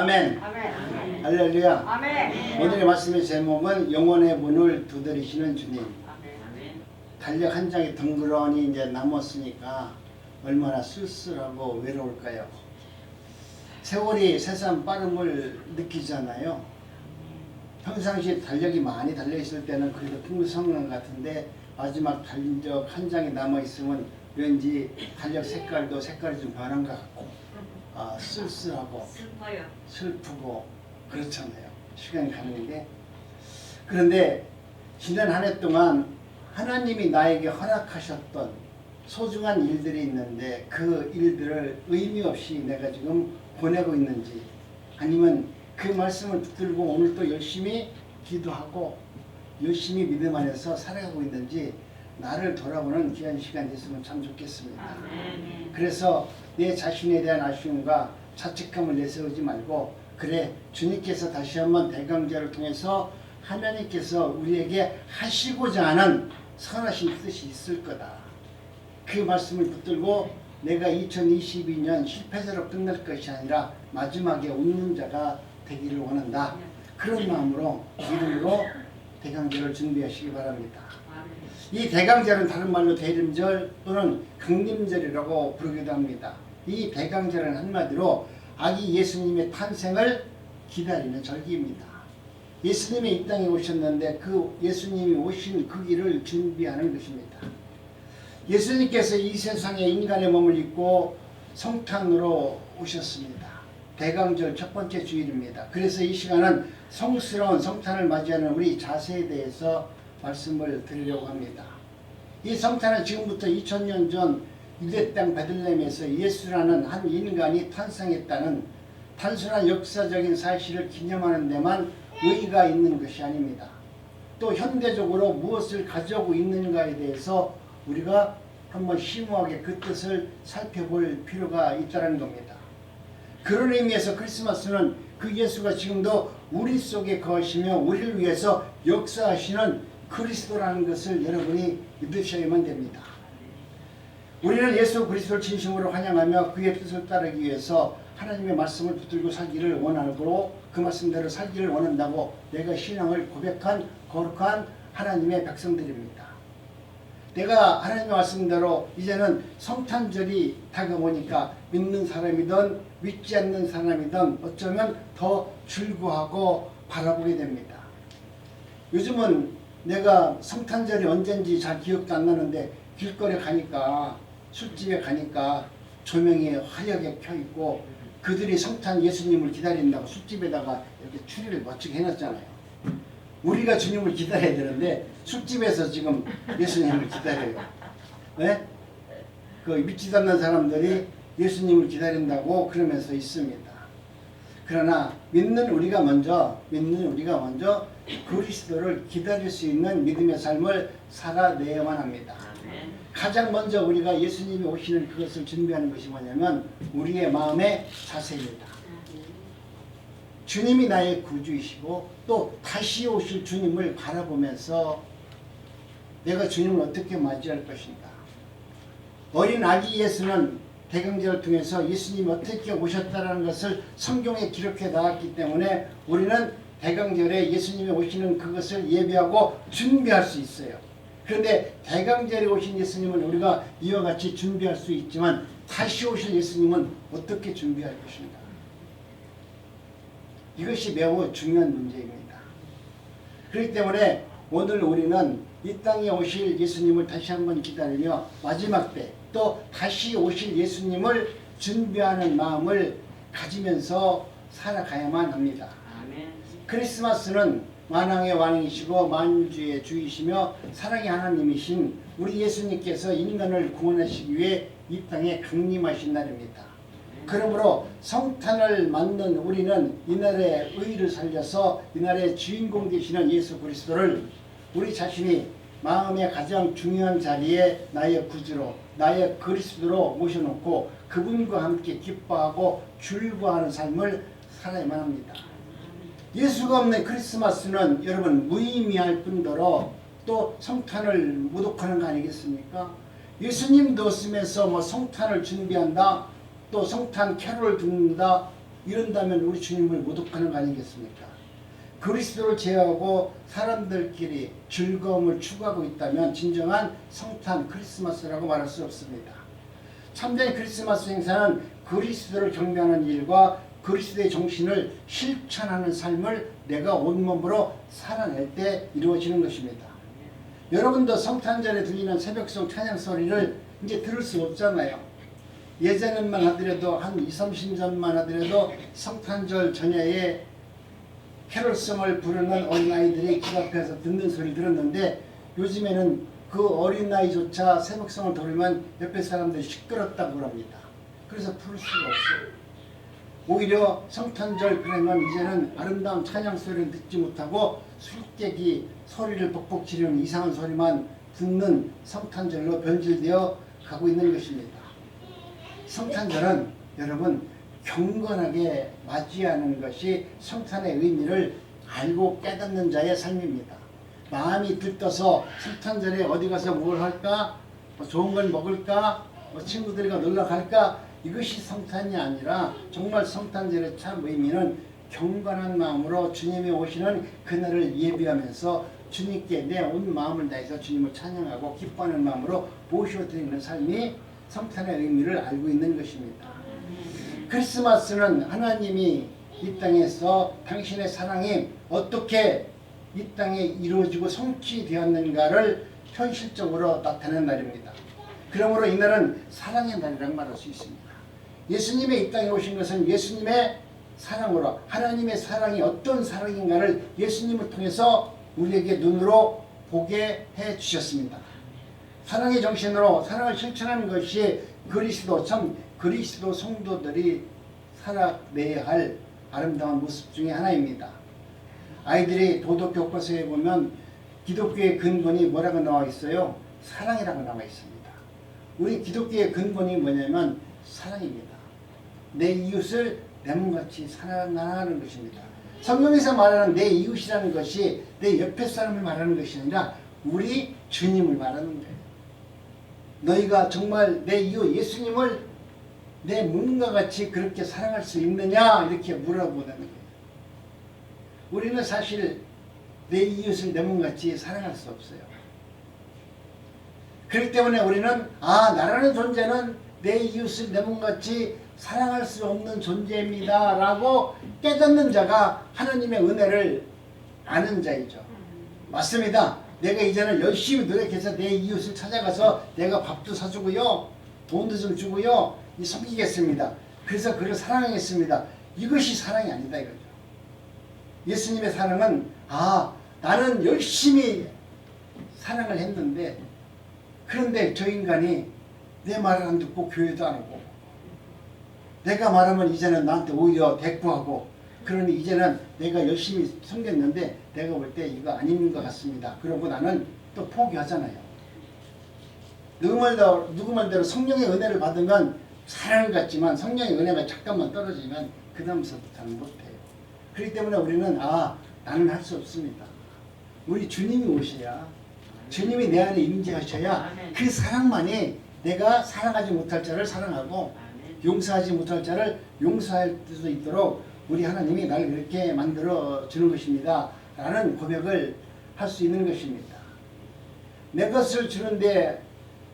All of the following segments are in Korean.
아멘. 아멘. 할렐루야. 아멘. 오늘의 말씀의 제목은 영혼의 문을 두드리시는 주님. 아멘. 달력 한 장이 덩그러니 이제 남았으니까 얼마나 쓸쓸하고 외로울까요? 세월이 새삼 빠름을 느끼잖아요. 평상시에 달력이 많이 달려있을 때는 그래도 풍성한 것 같은데 마지막 달력 한 장이 남아있으면 왠지 달력 색깔이 좀 변한 것 같고 쓸쓸하고 슬퍼요. 슬프고 그렇잖아요. 시간이 가는 게. 그런데 지난 한 해 동안 하나님이 나에게 허락하셨던 소중한 일들이 있는데 그 일들을 의미 없이 내가 지금 보내고 있는지, 아니면 그 말씀을 붙들고 오늘 또 열심히 기도하고 열심히 믿음 안에서 살아가고 있는지 나를 돌아보는 귀한 시간이 됐으면 참 좋겠습니다. 아멘. 그래서 내 자신에 대한 아쉬움과 자책감을 내세우지 말고, 그래, 주님께서 다시 한번 대강제를 통해서 하나님께서 우리에게 하시고자 하는 선하신 뜻이 있을 거다. 그 말씀을 붙들고 내가 2022년 실패자로 끝날 것이 아니라 마지막에 웃는 자가 되기를 원한다. 그런 마음으로 믿음으로 대강제를 준비하시기 바랍니다. 이 대강절은 다른 말로 대림절 또는 강림절이라고 부르기도 합니다. 이 대강절은 한마디로 아기 예수님의 탄생을 기다리는 절기입니다. 예수님이 이 땅에 오셨는데 그 예수님이 오신 그 길을 준비하는 것입니다. 예수님께서 이 세상에 인간의 몸을 입고 성탄으로 오셨습니다. 대강절 첫 번째 주일입니다. 그래서 이 시간은 성스러운 성탄을 맞이하는 우리 자세에 대해서 말씀을 드리려고 합니다. 이 성탄은 지금부터 2000년 전 유대 땅 베들레헴에서 예수라는 한 인간이 탄생했다는 단순한 역사적인 사실을 기념하는 데만 의의가 있는 것이 아닙니다. 또 현대적으로 무엇을 가져오고 있는가에 대해서 우리가 한번 심오하게 그 뜻을 살펴볼 필요가 있다는 겁니다. 그런 의미에서 크리스마스는 그 예수가 지금도 우리 속에 거하시며 우리를 위해서 역사하시는 그리스도라는 것을 여러분이 믿으셔야만 됩니다. 우리는 예수 그리스도를 진심으로 환영하며 그의 뜻을 따르기 위해서 하나님의 말씀을 붙들고 살기를 원하고 그 말씀대로 살기를 원한다고 내가 신앙을 고백한 거룩한 하나님의 백성들입니다. 내가 하나님의 말씀대로 이제는 성탄절이 다가오니까 믿는 사람이든 믿지 않는 사람이든 어쩌면 더 즐거워하고 바라보게 됩니다. 요즘은 내가 성탄절이 언젠지 잘 기억도 안 나는데 길거리 가니까 술집에 가니까 조명이 화려하게 켜있고 그들이 성탄 예수님을 기다린다고 술집에다가 이렇게 추리를 멋지게 해놨잖아요. 우리가 주님을 기다려야 되는데 술집에서 지금 예수님을 기다려요. 네? 그 믿지도 않는 사람들이 예수님을 기다린다고 그러면서 있습니다. 그러나 믿는 우리가 먼저 그리스도를 기다릴 수 있는 믿음의 삶을 살아내야만 합니다. 가장 먼저 우리가 예수님이 오시는 그것을 준비하는 것이 뭐냐면 우리의 마음의 자세입니다. 주님이 나의 구주이시고 또 다시 오실 주님을 바라보면서 내가 주님을 어떻게 맞이할 것인가. 어린 아기 예수는 대강제를 통해서 예수님이 어떻게 오셨다는 것을 성경에 기록해 나왔기 때문에 우리는 대강절에 예수님이 오시는 그것을 예배하고 준비할 수 있어요. 그런데 대강절에 오신 예수님은 우리가 이와 같이 준비할 수 있지만 다시 오실 예수님은 어떻게 준비할 것인가. 이것이 매우 중요한 문제입니다. 그렇기 때문에 오늘 우리는 이 땅에 오실 예수님을 다시 한번 기다리며 마지막 때 또 다시 오실 예수님을 준비하는 마음을 가지면서 살아가야만 합니다. 크리스마스는 만왕의 왕이시고 만주의 주이시며 사랑의 하나님이신 우리 예수님께서 인간을 구원하시기 위해 이 땅에 강림하신 날입니다. 그러므로 성탄을 맞는 우리는 이날의 의의를 살려서 이날의 주인공 되시는 예수 그리스도를 우리 자신이 마음의 가장 중요한 자리에 나의 구주로 나의 그리스도로 모셔놓고 그분과 함께 기뻐하고 즐거워하는 삶을 살아야만 합니다. 예수가 없는 크리스마스는 여러분 무의미할 뿐더러 또 성탄을 모독하는 거 아니겠습니까? 예수님도 없으면서 성탄을 준비한다, 또 성탄 캐롤을 듣는다, 이런다면 우리 주님을 모독하는 거 아니겠습니까? 그리스도를 제어하고 사람들끼리 즐거움을 추구하고 있다면 진정한 성탄 크리스마스라고 말할 수 없습니다. 참된 크리스마스 행사는 그리스도를 경배하는 일과 그리스도의 정신을 실천하는 삶을 내가 온몸으로 살아낼 때 이루어지는 것입니다. 여러분도 성탄절에 들리는 새벽송 찬양 소리를 이제 들을 수 없잖아요. 예전에만 하더라도 한 20-30년 전만 하더라도 성탄절 전야에 캐롤송을 부르는 어린아이들이 길 앞에서 듣는 소리를 들었는데 요즘에는 그 어린아이조차 새벽송을 들으면 옆에 사람들이 시끄럽다고 합니다. 그래서 부를 수가 없어요. 오히려 성탄절 그러면 이제는 아름다운 찬양 소리를 듣지 못하고 술깨기 소리를 벅벅 지르는 이상한 소리만 듣는 성탄절로 변질되어 가고 있는 것입니다. 성탄절은 여러분 경건하게 맞이하는 것이 성탄의 의미를 알고 깨닫는 자의 삶입니다. 마음이 들떠서 성탄절에 어디 가서 뭘 할까? 좋은 걸 먹을까? 친구들과 놀러 갈까? 이것이 성탄이 아니라 정말 성탄절의 참 의미는 경건한 마음으로 주님이 오시는 그날을 예비하면서 주님께 내 온 마음을 다해서 주님을 찬양하고 기뻐하는 마음으로 모셔드리는 삶이 성탄의 의미를 알고 있는 것입니다. 크리스마스는 하나님이 이 땅에서 당신의 사랑이 어떻게 이 땅에 이루어지고 성취되었는가를 현실적으로 나타내는 날입니다. 그러므로 이날은 사랑의 날이라고 말할 수 있습니다. 예수님의 이 땅에 오신 것은 예수님의 사랑으로 하나님의 사랑이 어떤 사랑인가를 예수님을 통해서 우리에게 눈으로 보게 해 주셨습니다. 사랑의 정신으로 사랑을 실천하는 것이 그리스도 성도들이 살아내야 할 아름다운 모습 중에 하나입니다. 아이들이 도덕 교과서에 보면 기독교의 근본이 뭐라고 나와 있어요? 사랑이라고 나와 있습니다. 우리 기독교의 근본이 뭐냐면 사랑입니다. 내 이웃을 내 몸같이 사랑하는 것입니다. 성경에서 말하는 내 이웃이라는 것이 내 옆에 사람을 말하는 것이 아니라 우리 주님을 말하는 거예요. 너희가 정말 내 이웃 예수님을 내 몸과 같이 그렇게 사랑할 수 있느냐 이렇게 물어보는 거예요. 우리는 사실 내 이웃을 내 몸같이 사랑할 수 없어요. 그렇기 때문에 우리는 나라는 존재는 내 이웃을 내 몸같이 사랑할 수 없는 존재입니다 라고 깨닫는 자가 하나님의 은혜를 아는 자이죠. 맞습니다. 내가 이제는 열심히 노력해서 내 이웃을 찾아가서 내가 밥도 사주고요, 돈도 좀 주고요, 섬기겠습니다. 그래서 그를 사랑하겠습니다. 이것이 사랑이 아니다 이거죠. 예수님의 사랑은 나는 열심히 사랑을 했는데 그런데 저 인간이 내 말을 안 듣고 교회도 안 오고 내가 말하면 이제는 나한테 오히려 대꾸하고 그러니 이제는 내가 열심히 섬겼는데 내가 볼 때 이거 아닌 것 같습니다. 그러고 나는 또 포기하잖아요. 누구 말대로 성령의 은혜를 받으면 사랑을 갖지만 성령의 은혜가 잠깐만 떨어지면 그 다음부터는 못해요. 그렇기 때문에 우리는 나는 할 수 없습니다. 우리 주님이 오셔야 주님이 내 안에 임재하셔야 그 사랑만이 내가 사랑하지 못할 자를 사랑하고 용서하지 못할 자를 용서할 수 있도록 우리 하나님이 나를 그렇게 만들어 주는 것입니다 라는 고백을 할 수 있는 것입니다. 내 것을 주는데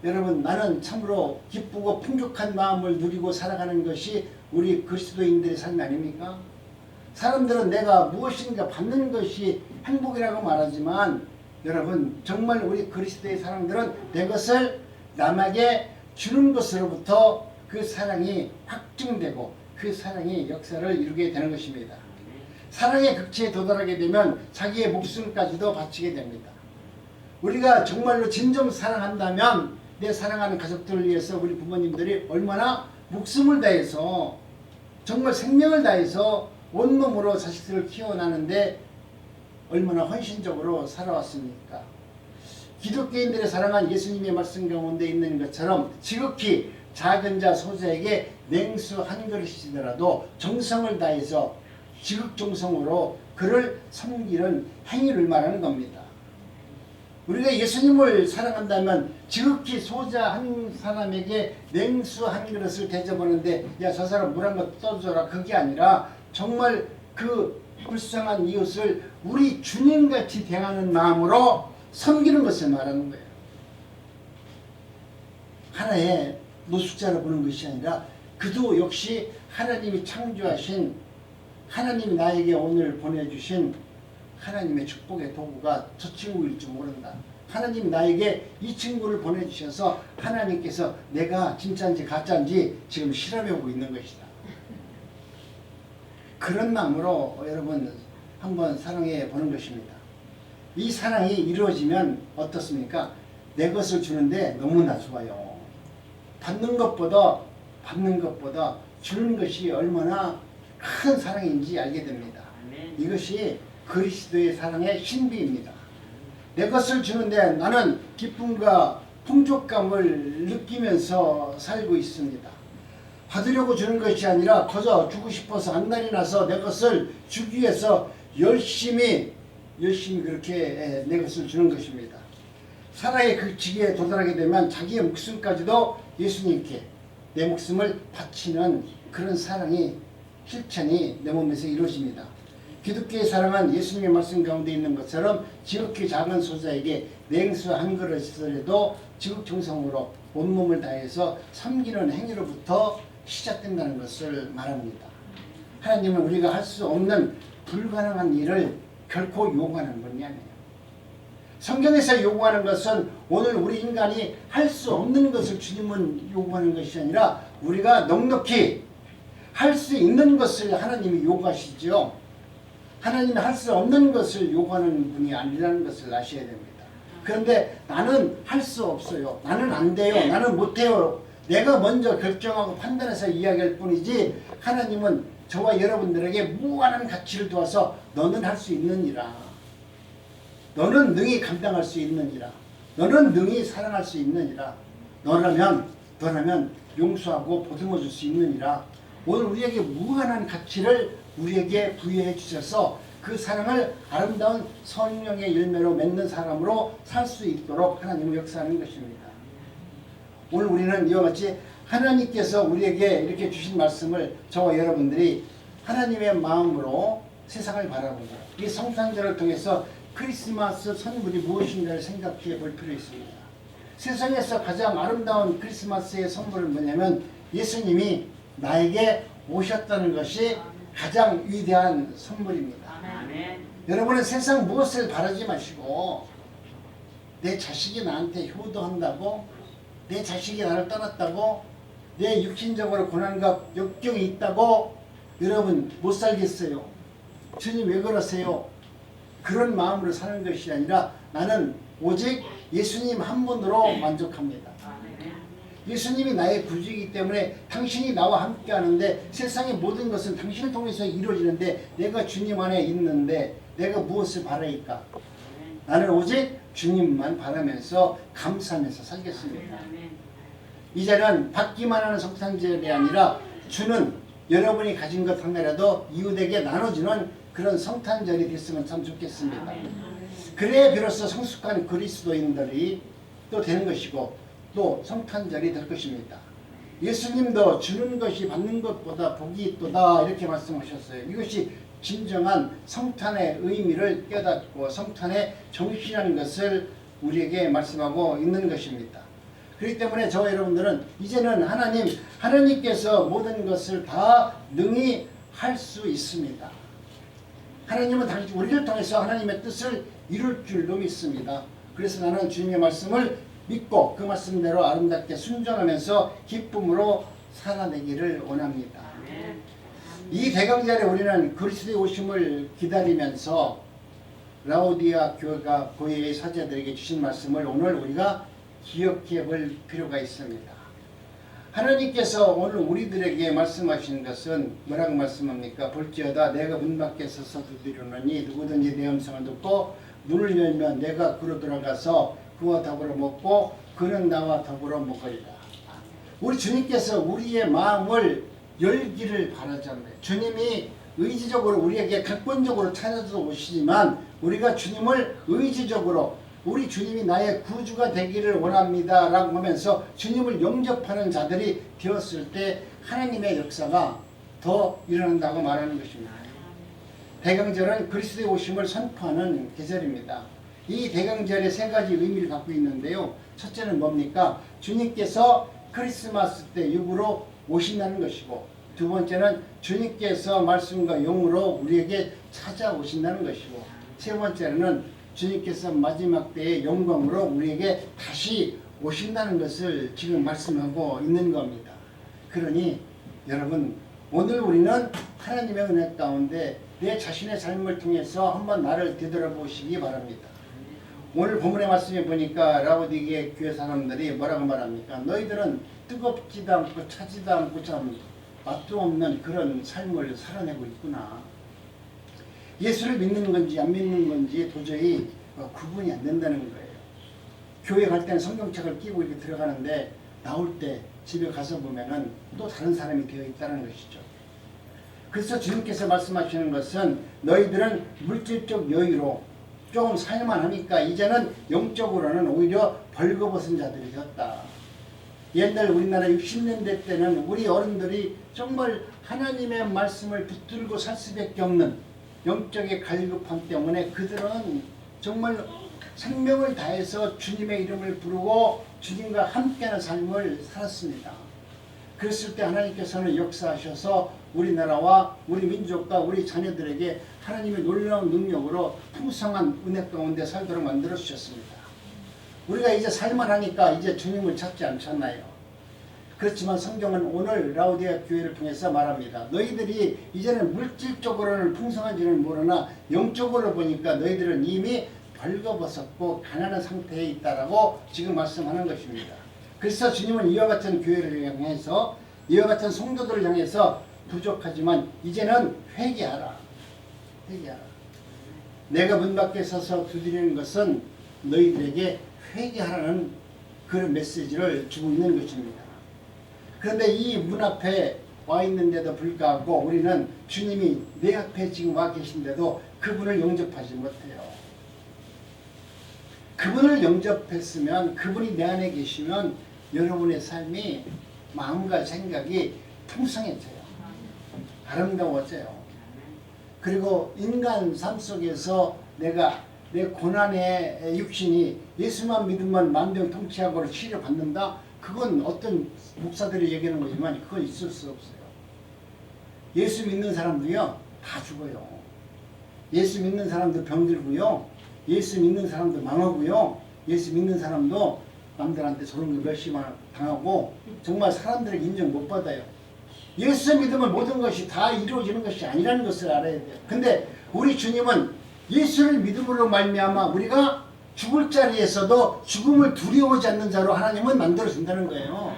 여러분 나는 참으로 기쁘고 풍족한 마음을 누리고 살아가는 것이 우리 그리스도인들의 삶이 아닙니까? 사람들은 내가 무엇인가 받는 것이 행복이라고 말하지만 여러분 정말 우리 그리스도의 사람들은 내 것을 남에게 주는 것으로부터 그 사랑이 확증되고 그 사랑이 역사를 이루게 되는 것입니다. 사랑의 극치에 도달하게 되면 자기의 목숨까지도 바치게 됩니다. 우리가 정말로 진정 사랑한다면 내 사랑하는 가족들을 위해서 우리 부모님들이 얼마나 목숨을 다해서 정말 생명을 다해서 온몸으로 자식들을 키워나는데 얼마나 헌신적으로 살아왔습니까? 기독교인들의 사랑은 예수님의 말씀 가운데 있는 것처럼 지극히 작은 자 소자에게 냉수 한 그릇이더라도 정성을 다해서 지극정성으로 그를 섬기는 행위를 말하는 겁니다. 우리가 예수님을 사랑한다면 지극히 소자 한 사람에게 냉수 한 그릇을 대접하는데 야 저 사람 물 한 번 떠줘라 그게 아니라 정말 그 불쌍한 이웃을 우리 주님같이 대하는 마음으로 섬기는 것을 말하는 거예요. 하나의 노숙자로 보는 것이 아니라 그도 역시 하나님이 창조하신 하나님이 나에게 오늘 보내주신 하나님의 축복의 도구가 저 친구일 줄 모른다. 하나님이 나에게 이 친구를 보내주셔서 하나님께서 내가 진짜인지 가짜인지 지금 실험해보고 있는 것이다. 그런 마음으로 여러분 한번 사랑해 보는 것입니다. 이 사랑이 이루어지면 어떻습니까? 내 것을 주는데 너무나 좋아요. 받는 것보다 주는 것이 얼마나 큰 사랑인지 알게 됩니다. 이것이 그리스도의 사랑의 신비입니다. 내 것을 주는데 나는 기쁨과 풍족감을 느끼면서 살고 있습니다. 받으려고 주는 것이 아니라 거저 주고 싶어서 안달이 나서 내 것을 주기 위해서 열심히 그렇게 내 것을 주는 것입니다. 사랑의 그 지기에 도달하게 되면 자기의 목숨까지도 예수님께 내 목숨을 바치는 그런 사랑이 실천이 내 몸에서 이루어집니다. 기독교의 사랑은 예수님의 말씀 가운데 있는 것처럼 지극히 작은 소자에게 냉수 한 그릇이라도 지극정성으로 온몸을 다해서 섬기는 행위로부터 시작된다는 것을 말합니다. 하나님은 우리가 할 수 없는 불가능한 일을 결코 요구하는 분이 아니에요. 성경에서 요구하는 것은 오늘 우리 인간이 할 수 없는 것을 주님은 요구하는 것이 아니라 우리가 넉넉히 할 수 있는 것을 하나님이 요구하시죠. 하나님이 할 수 없는 것을 요구하는 분이 아니라는 것을 아셔야 됩니다. 그런데 나는 할 수 없어요. 나는 안 돼요. 나는 못해요. 내가 먼저 결정하고 판단해서 이야기할 뿐이지 하나님은 저와 여러분들에게 무한한 가치를 두어서 너는 할 수 있느니라. 너는 능히 감당할 수 있느니라. 너는 능히 사랑할 수 있느니라. 너라면 용서하고 보듬어 줄 수 있느니라. 오늘 우리에게 무한한 가치를 우리에게 부여해 주셔서 그 사랑을 아름다운 성령의 열매로 맺는 사람으로 살 수 있도록 하나님은 역사하는 것입니다. 오늘 우리는 이와 같이 하나님께서 우리에게 이렇게 주신 말씀을 저와 여러분들이 하나님의 마음으로 세상을 바라보고 이 성탄절을 통해서 크리스마스 선물이 무엇인가를 생각해 볼 필요 있습니다. 세상에서 가장 아름다운 크리스마스의 선물은 뭐냐면 예수님이 나에게 오셨다는 것이 가장 위대한 선물입니다. 여러분은 세상 무엇을 바라지 마시고 내 자식이 나한테 효도한다고 내 자식이 나를 떠났다고 내 육신적으로 고난과 역경이 있다고 여러분 못 살겠어요. 주님 왜 그러세요? 그런 마음으로 사는 것이 아니라 나는 오직 예수님 한 분으로 만족합니다. 예수님이 나의 구주이기 때문에 당신이 나와 함께 하는데 세상의 모든 것은 당신을 통해서 이루어지는데 내가 주님 안에 있는데 내가 무엇을 바라니까? 나는 오직 주님만 바라면서 감사하면서 살겠습니다. 이제는 받기만 하는 성탄절이 아니라 주는 여러분이 가진 것 하나라도 이웃에게 나눠주는 그런 성탄절이 됐으면 참 좋겠습니다. 그래야 비로소 성숙한 그리스도인들이 또 되는 것이고 또 성탄절이 될 것입니다. 예수님도 주는 것이 받는 것보다 복이 있도다 이렇게 말씀하셨어요. 이것이 진정한 성탄의 의미를 깨닫고 성탄의 정신이라는 것을 우리에게 말씀하고 있는 것입니다. 그렇기 때문에 저와 여러분들은 이제는 하나님께서 모든 것을 다 능히 할 수 있습니다. 하나님은 당신 우리를 통해서 하나님의 뜻을 이룰 줄로 믿습니다. 그래서 나는 주님의 말씀을 믿고 그 말씀대로 아름답게 순종하면서 기쁨으로 살아내기를 원합니다. 이 대강절에 우리는 그리스도의 오심을 기다리면서 라오디아 교회가 교회의 사제들에게 주신 말씀을 오늘 우리가 기억해 볼 필요가 있습니다. 하나님께서 오늘 우리들에게 말씀하시는 것은 뭐라고 말씀합니까? 볼지어다 내가 문 밖에 서서 두드리노니 누구든지 내 음성을 듣고 문을 열면 내가 그로 들어가서 그와 더불어 먹고 그는 나와 더불어 먹으리라. 우리 주님께서 우리의 마음을 열기를 바라잖아요. 주님이 의지적으로 우리에게 객관적으로 찾아서 오시지만 우리가 주님을 의지적으로 우리 주님이 나의 구주가 되기를 원합니다 라고 하면서 주님을 영접하는 자들이 되었을 때 하나님의 역사가 더 일어난다고 말하는 것입니다. 대강절은 그리스도의 오심을 선포하는 계절입니다. 이 대강절에 세 가지 의미를 갖고 있는데요. 첫째는 뭡니까? 주님께서 크리스마스 때 육으로 오신다는 것이고, 두 번째는 주님께서 말씀과 영으로 우리에게 찾아오신다는 것이고, 세 번째는 주님께서 마지막 때의 영광으로 우리에게 다시 오신다는 것을 지금 말씀하고 있는 겁니다. 그러니 여러분, 오늘 우리는 하나님의 은혜 가운데 내 자신의 삶을 통해서 한번 나를 되돌아보시기 바랍니다. 오늘 본문의 말씀에 보니까 라오디게 교회 사람들이 뭐라고 말합니까? 너희들은 뜨겁지도 않고 차지도 않고 참 맛도 없는 그런 삶을 살아내고 있구나. 예수를 믿는 건지 안 믿는 건지 도저히 구분이 안 된다는 거예요. 교회 갈 때는 성경책을 끼고 이렇게 들어가는데 나올 때 집에 가서 보면은 또 다른 사람이 되어 있다는 것이죠. 그래서 주님께서 말씀하시는 것은 너희들은 물질적 여유로 조금 살만 하니까 이제는 영적으로는 오히려 벌거벗은 자들이 되었다. 옛날 우리나라 60년대 때는 우리 어른들이 정말 하나님의 말씀을 붙들고 살 수밖에 없는 영적의 갈급함 때문에 그들은 정말 생명을 다해서 주님의 이름을 부르고 주님과 함께하는 삶을 살았습니다. 그랬을 때 하나님께서는 역사하셔서 우리나라와 우리 민족과 우리 자녀들에게 하나님의 놀라운 능력으로 풍성한 은혜 가운데 살도록 만들어 주셨습니다. 우리가 이제 살만하니까 이제 주님을 찾지 않잖아요. 그렇지만 성경은 오늘 라오디아 교회를 통해서 말합니다. 너희들이 이제는 물질적으로는 풍성한지는 모르나 영적으로 보니까 너희들은 이미 벌거벗었고 가난한 상태에 있다라고 지금 말씀하는 것입니다. 그래서 주님은 이와 같은 교회를 향해서 이와 같은 성도들을 향해서 부족하지만 이제는 회개하라. 회개하라. 내가 문 밖에 서서 두드리는 것은 너희들에게 회개하라는 그런 메시지를 주고 있는 것입니다. 그런데 이 문 앞에 와 있는데도 불구하고 우리는 주님이 내 앞에 지금 와 계신데도 그분을 영접하지 못해요. 그분을 영접했으면 그분이 내 안에 계시면 여러분의 삶이 마음과 생각이 풍성해져요. 아름다워져요. 그리고 인간 삶 속에서 내가 내 고난의 육신이 예수만 믿으면 만병통치약으로 치료받는다? 그건 어떤 목사들이 얘기하는 거지만 그건 있을 수 없어요. 예수 믿는 사람도요 다 죽어요. 예수 믿는 사람도 병들고요. 예수 믿는 사람도 망하고요. 예수 믿는 사람도 남들한테 저런 거 멸시만 당하고 정말 사람들에게 인정 못 받아요. 예수 믿으면 모든 것이 다 이루어지는 것이 아니라는 것을 알아야 돼요. 근데 우리 주님은 예수를 믿음으로 말미암아 우리가 죽을 자리에서도 죽음을 두려워하지 않는 자로 하나님은 만들어준다는 거예요.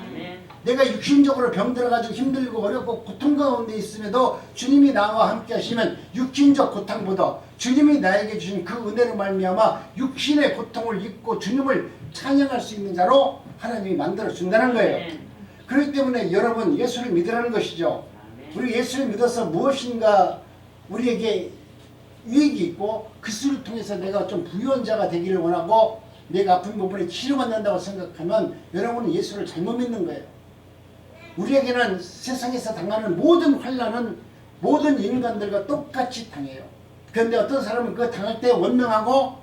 내가 육신적으로 병들어가지고 힘들고 어렵고 고통 가운데 있음에도 주님이 나와 함께 하시면 육신적 고통보다 주님이 나에게 주신 그 은혜로 말미암아 육신의 고통을 잊고 주님을 찬양할 수 있는 자로 하나님이 만들어준다는 거예요. 그렇기 때문에 여러분 예수를 믿으라는 것이죠. 우리 예수를 믿어서 무엇인가 우리에게 유익이 있고 그 수를 통해서 내가 좀 부유한 자가 되기를 원하고 내가 아픈 부분에 치료받는다고 생각하면 여러분은 예수를 잘못 믿는 거예요. 우리에게는 세상에서 당하는 모든 환난은 모든 인간들과 똑같이 당해요. 그런데 어떤 사람은 그 당할 때 원망하고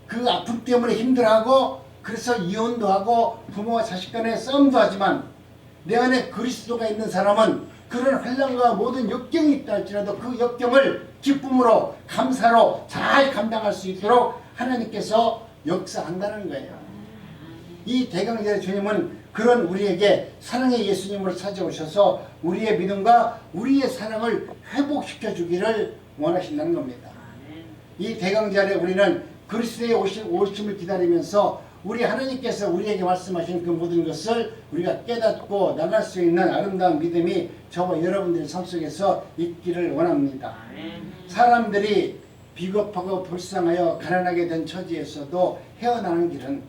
그 아픔 때문에 힘들어하고 그래서 이혼도 하고 부모와 자식 간에 싸움도 하지만 내 안에 그리스도가 있는 사람은 그런 환난과 모든 역경이 있다 할지라도 그 역경을 기쁨으로 감사로 잘 감당할 수 있도록 하나님께서 역사한다는 거예요. 이 대강절의 주님은 그런 우리에게 사랑의 예수님으로 찾아오셔서 우리의 믿음과 우리의 사랑을 회복시켜 주기를 원하신다는 겁니다. 이 대강절에 우리는 그리스도의 오심을 기다리면서 우리 하나님께서 우리에게 말씀하신 그 모든 것을 우리가 깨닫고 나갈 수 있는 아름다운 믿음이 저와 여러분들의 삶 속에서 있기를 원합니다. 사람들이 비겁하고 불쌍하여 가난하게 된 처지에서도 헤어나는 길은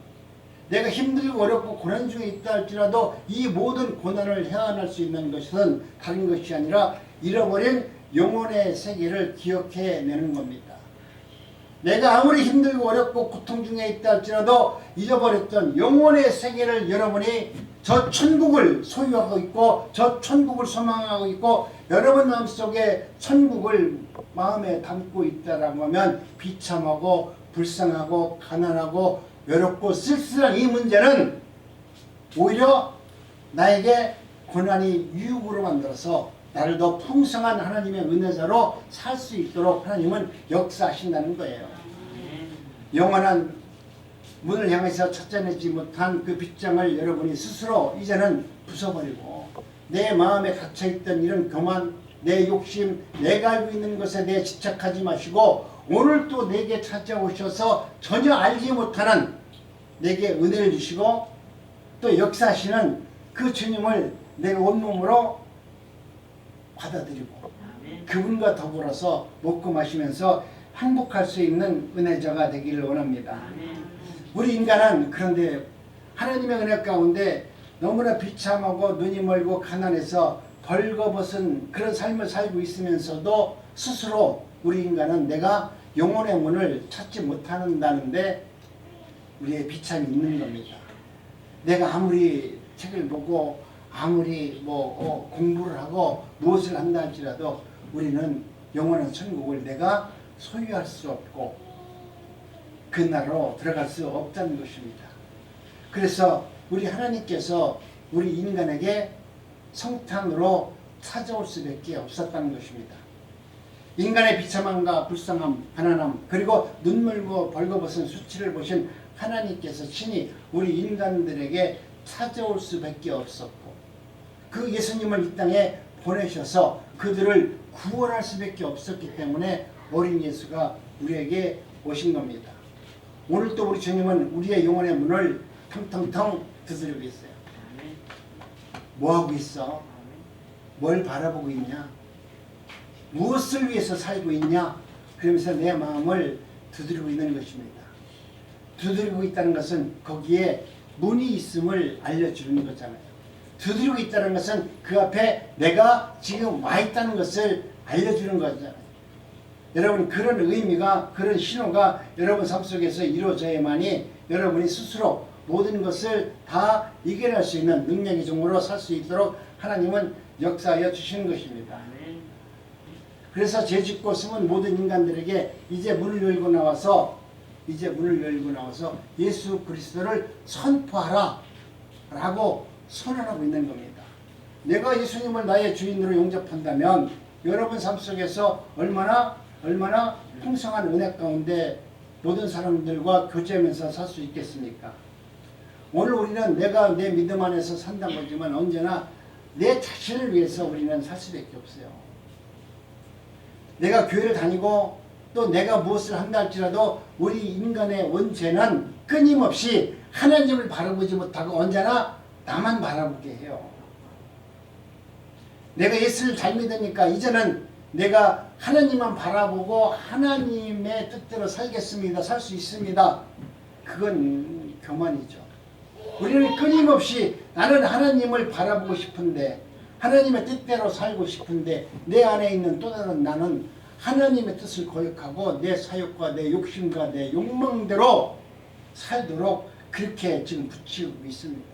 내가 힘들고 어렵고 고난 중에 있다 할지라도 이 모든 고난을 헤어날 수 있는 것은 다른 것이 아니라 잃어버린 영혼의 세계를 기억해내는 겁니다. 내가 아무리 힘들고 어렵고 고통 중에 있다 할지라도 잊어버렸던 영혼의 세계를 여러분이 저 천국을 소유하고 있고 저 천국을 소망하고 있고 여러분 마음속에 천국을 마음에 담고 있다라고 하면 비참하고 불쌍하고 가난하고 외롭고 쓸쓸한 이 문제는 오히려 나에게 고난이 유익으로 만들어서 나를 더 풍성한 하나님의 은혜자로 살 수 있도록 하나님은 역사하신다는 거예요. 영원한 문을 향해서 찾아내지 못한 그 빗장을 여러분이 스스로 이제는 부숴버리고 내 마음에 갇혀있던 이런 교만, 내 욕심, 내가 알고 있는 것에 대해 집착하지 마시고 오늘 또 내게 찾아오셔서 전혀 알지 못하는 내게 은혜를 주시고 또 역사하시는 그 주님을 내가 온몸으로 받아들이고 그분과 더불어서 먹고 마시면서 행복할 수 있는 은혜자가 되기를 원합니다. 우리 인간은 그런데 하나님의 은혜 가운데 너무나 비참하고 눈이 멀고 가난해서 벌거벗은 그런 삶을 살고 있으면서도 스스로 우리 인간은 내가 영혼의 문을 찾지 못한다는데 우리의 비참이 있는 겁니다. 내가 아무리 책을 보고 아무리 공부를 하고 무엇을 한다 할지라도 우리는 영원한 천국을 내가 소유할 수 없고 그 나라로 들어갈 수 없다는 것입니다. 그래서 우리 하나님께서 우리 인간에게 성탄으로 찾아올 수밖에 없었다는 것입니다. 인간의 비참함과 불쌍함, 가난함 그리고 눈물고 벌거벗은 수치를 보신 하나님께서 친히 우리 인간들에게 찾아올 수밖에 없었고 그 예수님을 이 땅에 보내셔서 그들을 구원할 수밖에 없었기 때문에 어린 예수가 우리에게 오신 겁니다. 오늘 또 우리 주님은 우리의 영혼의 문을 텅텅텅 두드리고 있어요. 뭐하고 있어? 뭘 바라보고 있냐? 무엇을 위해서 살고 있냐? 그러면서 내 마음을 두드리고 있는 것입니다. 두드리고 있다는 것은 거기에 문이 있음을 알려주는 거잖아요. 두드리고 있다는 것은 그 앞에 내가 지금 와 있다는 것을 알려주는 거잖아요. 여러분 그런 의미가 그런 신호가 여러분 삶 속에서 이루어져야만이 여러분이 스스로 모든 것을 다 이겨낼 수 있는 능력의 종으로 살 수 있도록 하나님은 역사하여 주시는 것입니다. 그래서 죄짓고 숨은 모든 인간들에게 이제 문을 열고 나와서 예수 그리스도를 선포하라 라고 선언하고 있는 겁니다. 내가 예수님을 나의 주인으로 용접한다면 여러분 삶 속에서 얼마나 풍성한 은혜 가운데 모든 사람들과 교제하면서 살 수 있겠습니까? 오늘 우리는 내가 내 믿음 안에서 산다는 거지만 언제나 내 자신을 위해서 우리는 살 수밖에 없어요. 내가 교회를 다니고 또 내가 무엇을 한다 할지라도 우리 인간의 원죄는 끊임없이 하나님을 바라보지 못하고 언제나 나만 바라보게 해요. 내가 예수를 잘 믿으니까 이제는 내가 하나님만 바라보고 하나님의 뜻대로 살겠습니다. 살 수 있습니다. 그건 교만이죠. 우리는 끊임없이 나는 하나님을 바라보고 싶은데 하나님의 뜻대로 살고 싶은데 내 안에 있는 또 다른 나는 하나님의 뜻을 거역하고 내 사욕과 내 욕심과 내 욕망대로 살도록 그렇게 지금 붙이고 있습니다.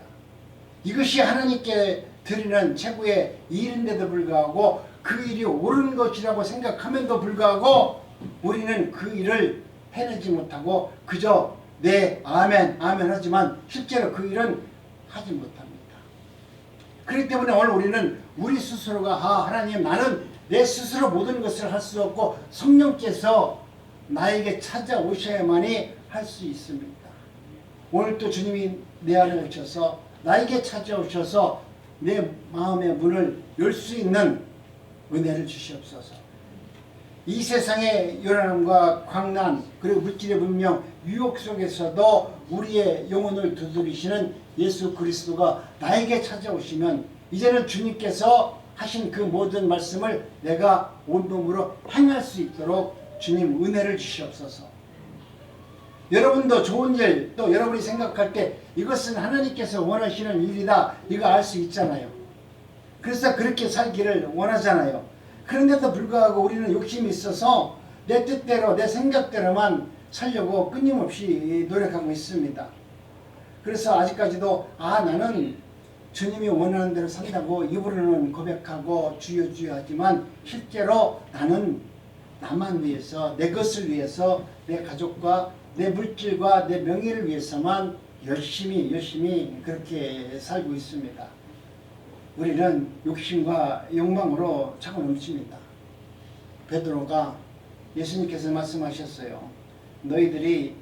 이것이 하나님께 드리는 최고의 일인데도 불구하고 그 일이 옳은 것이라고 생각함에도 불구하고 우리는 그 일을 해내지 못하고 그저 네 아멘 아멘 하지만 실제로 그 일은 하지 못합니다. 그렇기 때문에 오늘 우리는 우리 스스로가 하나님 나는 내 스스로 모든 것을 할 수 없고 성령께서 나에게 찾아오셔야만이 할 수 있습니다. 오늘 또 주님이 내 안에 오셔서 나에게 찾아오셔서 내 마음의 문을 열 수 있는 은혜를 주시옵소서. 이 세상의 요란함과 광란 그리고 물질의 분명 유혹 속에서도 우리의 영혼을 두드리시는 예수 그리스도가 나에게 찾아오시면 이제는 주님께서 하신 그 모든 말씀을 내가 온몸으로 행할 수 있도록 주님 은혜를 주시옵소서. 여러분도 좋은 일 또 여러분이 생각할 때 이것은 하나님께서 원하시는 일이다 이거 알 수 있잖아요. 그래서 그렇게 살기를 원하잖아요. 그런데도 불구하고 우리는 욕심이 있어서 내 뜻대로 내 생각대로만 살려고 끊임없이 노력하고 있습니다. 그래서 아직까지도 나는 주님이 원하는 대로 산다고 입으로는 고백하고 주여 주여 하지만 실제로 나는 나만 위해서, 내 것을 위해서, 내 가족과 내 물질과 내 명예를 위해서만 열심히 그렇게 살고 있습니다. 우리는 욕심과 욕망으로 차고 넘칩니다. 베드로가 예수님께서 말씀하셨어요. 너희들이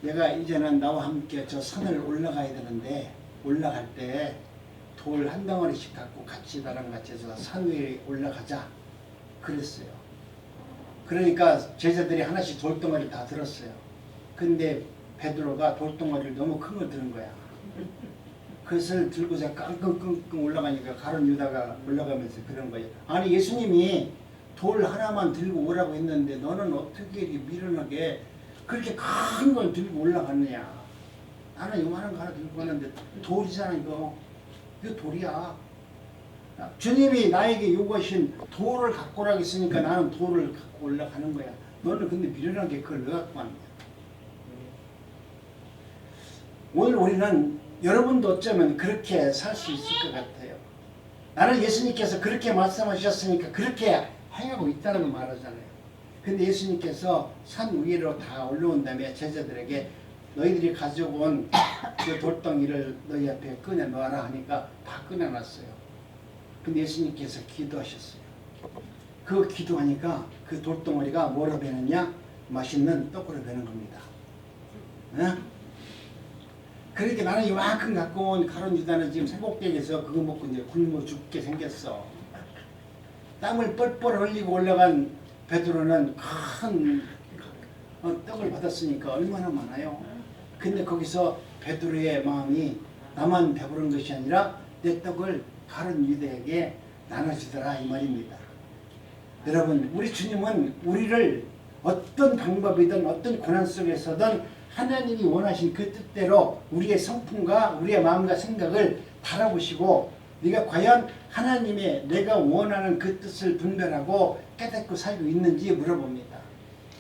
내가 이제는 나와 함께 저 산을 올라가야 되는데 올라갈 때 돌 한 덩어리씩 갖고 같이 나랑 같이 해서 산 위에 올라가자 그랬어요. 그러니까 제자들이 하나씩 돌덩어리를 다 들었어요. 근데 베드로가 돌덩어리를 너무 큰 걸 들은 거야. 그것을 들고서 끙끙끙끙 올라가니까 가룟 유다가 올라가면서 그런 거예요. 아니 예수님이 돌 하나만 들고 오라고 했는데 너는 어떻게 이렇게 미련하게 그렇게 큰 걸 들고 올라갔느냐. 나는 요만한 거 하나 들고 가는데 돌이잖아 이거. 이거 돌이야. 주님이 나에게 요구하신 돌을 갖고 오라고 했으니까 나는 돌을 갖고 올라가는 거야. 너는 근데 미련하게 그걸 왜 갖고 왔냐. 오늘 우리는 여러분도 어쩌면 그렇게 살 수 있을 것 같아요. 나는 예수님께서 그렇게 말씀하셨으니까 그렇게 행하고 있다는 걸 말하잖아요. 근데 예수님께서 산 위로 다 올라온 다음에 제자들에게 너희들이 가져온 그 돌덩이를 너희 앞에 꺼내놓아라 하니까 다 꺼내놨어요. 근데 예수님께서 기도하셨어요. 그 기도하니까 그 돌덩어리가 뭐로 변했냐? 맛있는 떡으로 변한 겁니다. 어? 그러니까 나는 이만큼 갖고 온 가룟 유다는 지금 산꼭대기에서 그거 먹고 이제 굶어 죽게 생겼어. 땀을 뻘뻘 흘리고 올라간 베드로는 큰 떡을 받았으니까 얼마나 많아요. 근데 거기서 베드로의 마음이 나만 배부른 것이 아니라 내 떡을 가룟 유다에게 나눠주더라 이 말입니다. 여러분 우리 주님은 우리를 어떤 방법이든 어떤 고난 속에서든 하나님이 원하신 그 뜻대로 우리의 성품과 우리의 마음과 생각을 달아보시고 네가 과연 하나님의 내가 원하는 그 뜻을 분별하고 깨닫고 살고 있는지 물어봅니다.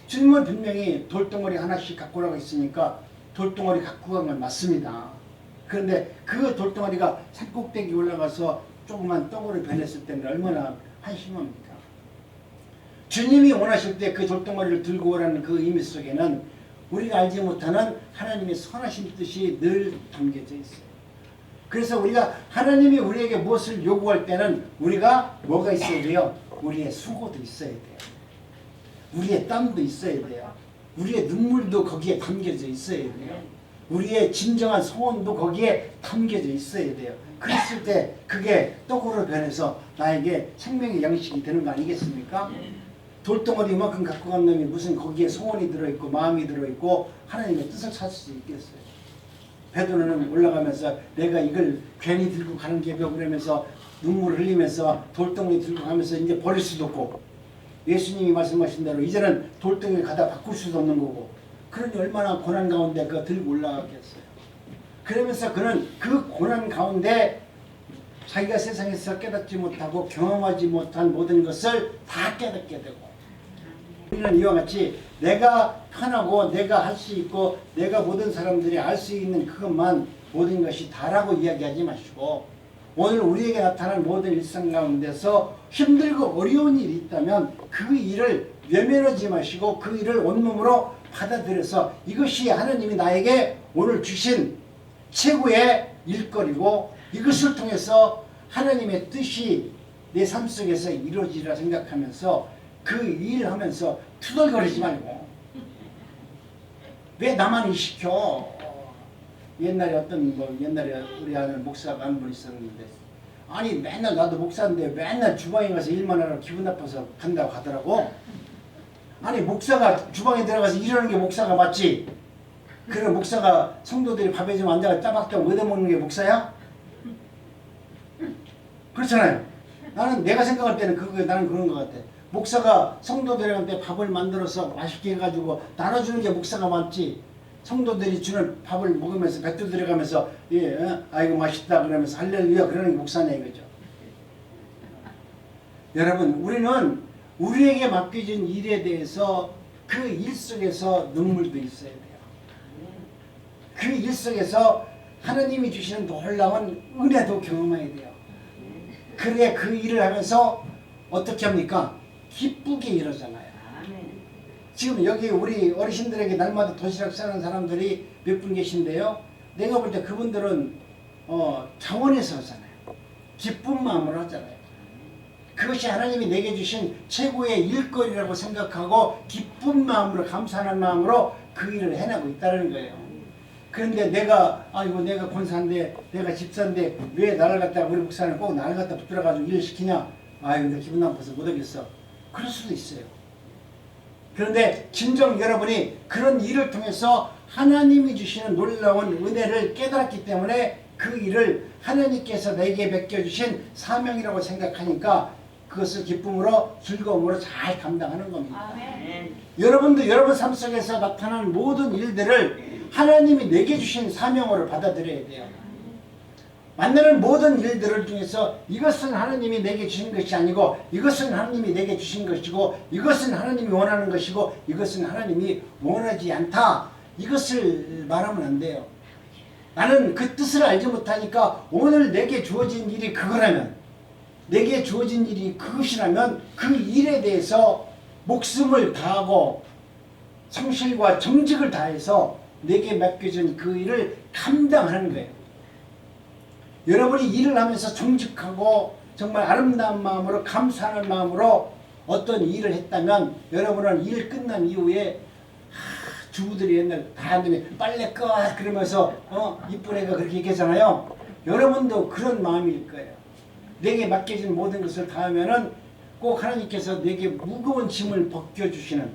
주님은 분명히 돌덩어리 하나씩 갖고 오라고 했으니까 돌덩어리 갖고 간 건 맞습니다. 그런데 그 돌덩어리가 산꼭대기 올라가서 조그만 떡으로 변했을 때는 얼마나 한심합니까? 주님이 원하실 때 그 돌덩어리를 들고 오라는 그 의미 속에는 우리가 알지 못하는 하나님의 선하신 뜻이 늘 담겨져 있어요. 그래서 우리가 하나님이 우리에게 무엇을 요구할 때는 우리가 뭐가 있어야 돼요? 우리의 수고도 있어야 돼요. 우리의 땀도 있어야 돼요. 우리의 눈물도 거기에 담겨져 있어야 돼요. 우리의 진정한 소원도 거기에 담겨져 있어야 돼요. 그랬을 때 그게 떡으로 변해서 나에게 생명의 양식이 되는 거 아니겠습니까? 돌덩어리 이만큼 갖고 간 놈이 무슨 거기에 소원이 들어있고 마음이 들어있고 하나님의 뜻을 찾을 수 있겠어요. 베드로는 올라가면서 내가 이걸 괜히 들고 가는 게벼 그러면서 눈물을 흘리면서 돌덩어리 들고 가면서 이제 버릴 수도 없고 예수님이 말씀하신 대로 이제는 돌덩이를 가다 바꿀 수도 없는 거고 그러니 얼마나 고난 가운데 그거 들고 올라가겠어요. 그러면서 그는 그 고난 가운데 자기가 세상에서 깨닫지 못하고 경험하지 못한 모든 것을 다 깨닫게 되고 우리는 이와 같이 내가 편하고 내가 할 수 있고 내가 모든 사람들이 알 수 있는 그것만 모든 것이 다라고 이야기하지 마시고 오늘 우리에게 나타난 모든 일상 가운데서 힘들고 어려운 일이 있다면 그 일을 외면하지 마시고 그 일을 온몸으로 받아들여서 이것이 하나님이 나에게 오늘 주신 최고의 일거리고 이것을 통해서 하나님의 뜻이 내 삶 속에서 이루어지리라 생각하면서 그 일을 하면서 투덜거리지 말고 왜 나만 일 시켜? 옛날에 옛날에 우리 아는 목사가 한 분 있었는데 아니 맨날 나도 목사인데 맨날 주방에 가서 일만 하러 기분 나빠서 간다고 하더라고. 아니 목사가 주방에 들어가서 일하는 게 목사가 맞지? 그래 목사가 성도들이 밥에 좀 앉아서 따박따박 얻어먹는 게 목사야? 그렇잖아요. 나는 내가 생각할 때는 나는 그런 것 같아. 목사가 성도들한테 밥을 만들어서 맛있게 해가지고 나눠주는 게 목사가 맞지. 성도들이 주는 밥을 먹으면서 뱃도 들어가면서 아이고 맛있다 그러면서 할렐루야 그러는 게 목사네 이거죠. 여러분 우리는 우리에게 맡겨진 일에 대해서 그 일 속에서 눈물도 있어야 돼요. 그 일 속에서 하나님이 주시는 놀라운 은혜도 경험해야 돼요. 그래야 그 일을 하면서 어떻게 합니까? 기쁘게 이러잖아요. 지금 여기 우리 어르신들에게 날마다 도시락 싸는 사람들이 몇 분 계신데요. 내가 볼 때 그분들은 자원에서 하잖아요. 기쁜 마음으로 하잖아요. 그것이 하나님이 내게 주신 최고의 일거리라고 생각하고 기쁜 마음으로 감사하는 마음으로 그 일을 해나가고 있다는 거예요. 그런데 내가 이거 내가 권사인데 내가 집사인데 왜 나를 갖다 우리 목사는 꼭 나를 갖다 붙들어가지고 일을 시키냐? 근데 기분 나빠서 못하겠어. 그럴 수도 있어요. 그런데 진정 여러분이 그런 일을 통해서 하나님이 주시는 놀라운 은혜를 깨달았기 때문에 그 일을 하나님께서 내게 맡겨주신 사명이라고 생각하니까 그것을 기쁨으로 즐거움으로 잘 감당하는 겁니다. 여러분도 여러분 삶 속에서 나타나는 모든 일들을 하나님이 내게 주신 사명으로 받아들여야 돼요. 만나는 모든 일들을 중에서 이것은 하나님이 내게 주신 것이 아니고 이것은 하나님이 내게 주신 것이고 이것은 하나님이 원하는 것이고 이것은 하나님이 원하지 않다. 이것을 말하면 안 돼요. 나는 그 뜻을 알지 못하니까 오늘 내게 주어진 일이 그거라면 내게 주어진 일이 그것이라면 그 일에 대해서 목숨을 다하고 성실과 정직을 다해서 내게 맡겨진 그 일을 감당하는 거예요. 여러분이 일을 하면서 정직하고 정말 아름다운 마음으로 감사하는 마음으로 어떤 일을 했다면 여러분은 일 끝난 이후에 주부들이 옛날 다 한다음에 빨래 꺼 그러면서 이쁜 애가 그렇게 얘기하잖아요. 여러분도 그런 마음일 거예요. 내게 맡겨진 모든 것을 다 하면은 꼭 하나님께서 내게 무거운 짐을 벗겨주시는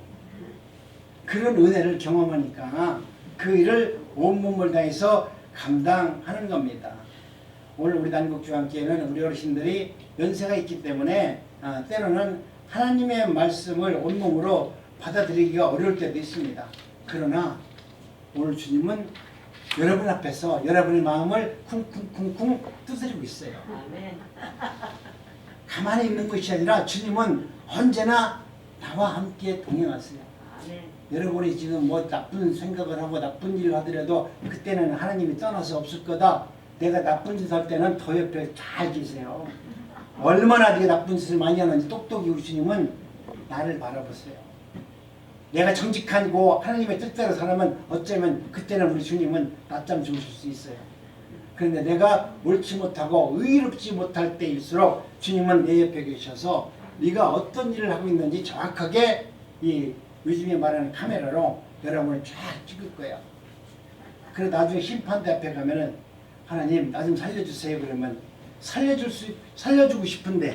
그런 은혜를 경험하니까 그 일을 온몸을 다해서 감당하는 겁니다. 오늘 우리 단국주한교회는 우리 어르신들이 연세가 있기 때문에 때로는 하나님의 말씀을 온몸으로 받아들이기가 어려울 때도 있습니다. 그러나 오늘 주님은 여러분 앞에서 여러분의 마음을 쿵쿵쿵쿵 두드리고 있어요. 가만히 있는 것이 아니라 주님은 언제나 나와 함께 동행하세요. 여러분이 지금 뭐 나쁜 생각을 하고 나쁜 일을 하더라도 그때는 하나님이 떠나서 없을 거다. 내가 나쁜 짓 할 때는 더 옆에 잘 계세요. 얼마나 네가 나쁜 짓을 많이 하는지 똑똑히 우리 주님은 나를 바라보세요. 내가 정직하고 하나님의 뜻대로 살아면 어쩌면 그때는 우리 주님은 낮잠 주무실 수 있어요. 그런데 내가 옳지 못하고 의롭지 못할 때일수록 주님은 내 옆에 계셔서 네가 어떤 일을 하고 있는지 정확하게 이 요즘에 말하는 카메라로 여러분을 쫙 찍을 거예요. 그래 나중에 심판대 앞에 가면은 하나님 나 좀 살려주세요 그러면 살려주고 싶은데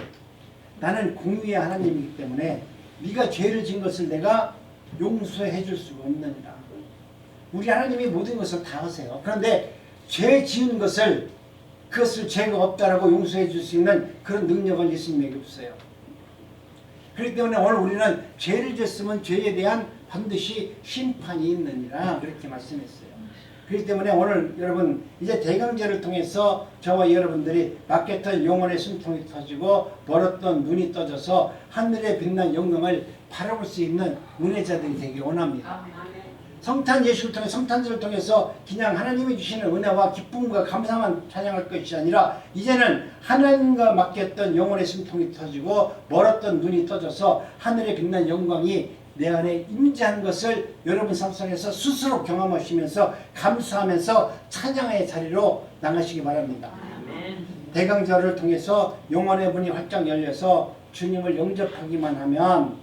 나는 공의의 하나님이기 때문에 네가 죄를 지은 것을 내가 용서해 줄 수가 없느니라. 우리 하나님이 모든 것을 다 하세요. 그런데 죄 지은 것을 그것을 죄가 없다라고 용서해 줄 수 있는 그런 능력은 예수님에게 없어요. 그렇기 때문에 오늘 우리는 죄를 졌으면 죄에 대한 반드시 심판이 있느니라 그렇게 말씀했어요. 그렇기 때문에 오늘 여러분 이제 대강제를 통해서 저와 여러분들이 막혔던 영혼의 숨통이 터지고 멀었던 눈이 떠져서 하늘에 빛난 영광을 바라볼 수 있는 은혜자들이 되길 원합니다. 성탄 예수를 통해 성탄절을 통해서 그냥 하나님이 주시는 은혜와 기쁨과 감사만 찬양할 것이 아니라 이제는 하나님과 맡겼던 영혼의 숨통이 터지고 멀었던 눈이 떠져서 하늘에 빛난 영광이 내 안에 임재한 것을 여러분 삶 속에서 스스로 경험하시면서 감사하면서 찬양의 자리로 나가시기 바랍니다. 대강절을 통해서 영혼의 문이 활짝 열려서 주님을 영접하기만 하면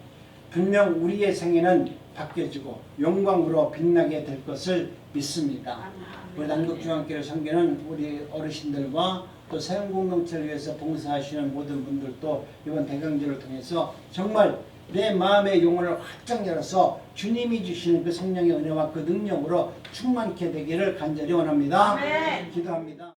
분명 우리의 생애는 바뀌어지고 영광으로 빛나게 될 것을 믿습니다. 우리 난국중앙교회 선교는 우리 어르신들과 또 사용공동체를 위해서 봉사하시는 모든 분들도 이번 대강절을 통해서 정말 내 마음의 영혼을 활짝 열어서 주님이 주시는 그 성령의 은혜와 그 능력으로 충만케 되기를 간절히 원합니다. 기도합니다.